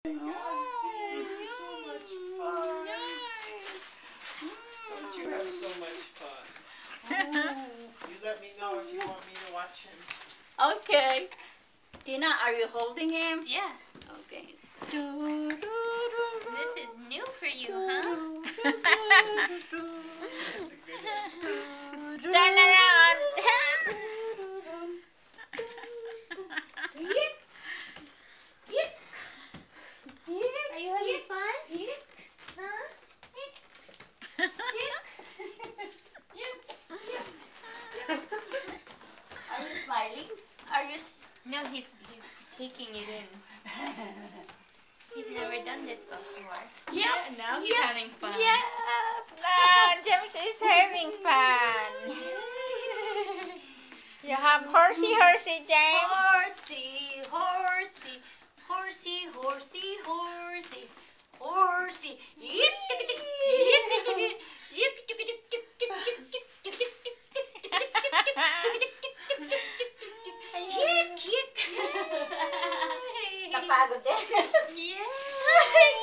Hey guys, so much fun. Don't you have so much fun? You let me know if you want me to watch him. Okay. Tina, are you holding him? Yeah. Okay. This is new for you, huh? That's a good one. Turn around. Are you having fun? Huh? Are you smiling? Are you? No, he's taking it in. He's never done this before. Yeah. Now he's having fun. Yeah. No, James is having fun. You have horsey, James. Horsey, horsey, horsey, horsey, horsey, horsey. Yip, tick, tick, yip, tick, tick, yip, tick, tick, tick, tick, tick, tick, tick, tick, tick, tick, Napagod din. Yeah.